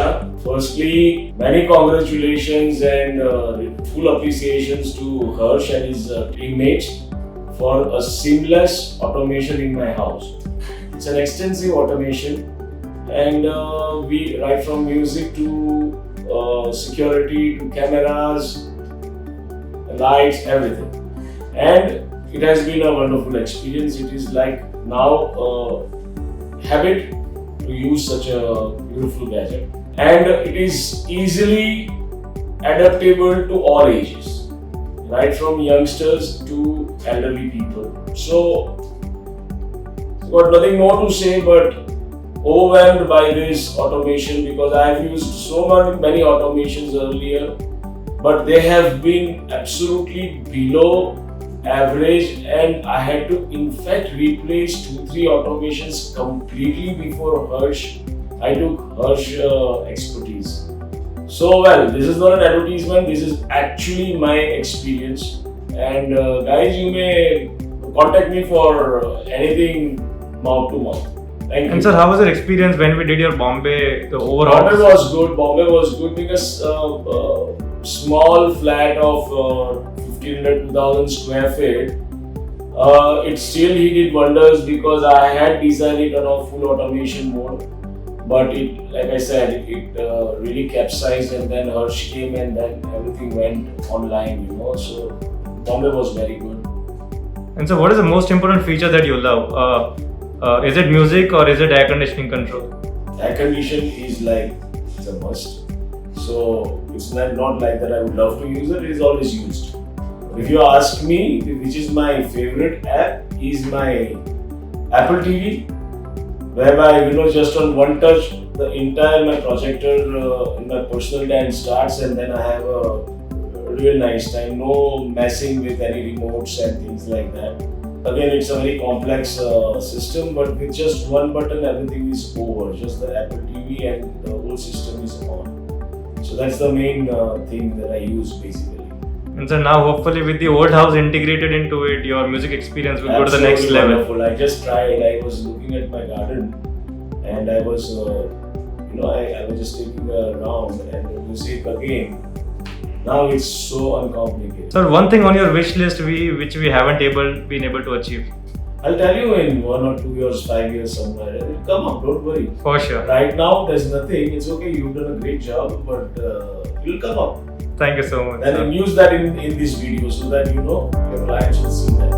Shah. Firstly, many congratulations and full appreciations to Harsh and his teammates for a seamless automation in my house. It's an extensive automation, and we right from music to security to cameras, lights, everything. And it has been a wonderful experience. It is like now a habit to use such a beautiful gadget, and it is easily adaptable to all ages, right from youngsters to elderly people. So got nothing more to say but overwhelmed by this automation, because I have used so many automations earlier, but they have been absolutely below average, and I had to in fact replace 2-3 automations completely before Harsh. I took Harsh expertise. So well, this is not an advertisement, this is actually my experience, and guys, you may contact me for anything mouth to mouth. Thank you. And sir, how was your experience when we did your Bombay, the overall? Bombay was good because small flat of 1,500-2,000 square feet. It still he did wonders because I had designed it on a full automation mode, but it, like I said, it really capsized, and then Harsh came and then everything went online, So Bombay was very good. And so, what is the most important feature that you love? Is it music or is it air conditioning control? Air condition is like it's a must. So it's not like that I would love to use it. It is always used. If you ask me, which is my favorite app, is my Apple TV, whereby just on one touch, the entire my projector in my personal time starts, and then I have a real nice time. No messing with any remotes and things like that. Again, it's a very complex system, but with just one button, everything is over. Just the Apple TV and the whole system is on. So that's the main thing that I use basically. And so now, hopefully, with the old house integrated into it, your music experience will go to the next level. Wonderful. I just tried. I was looking at my garden, and I was, I was just taking a round and the music again. Now it's so uncomplicated. Sir, one thing on your wish list which we haven't been able to achieve. I'll tell you in 1 or 2 years, 5 years somewhere. It will come up, don't worry. For sure. Right now, there's nothing. It's okay, you've done a great job, but it will come up. Thank you so much. And use that in this video so that your clients will see that.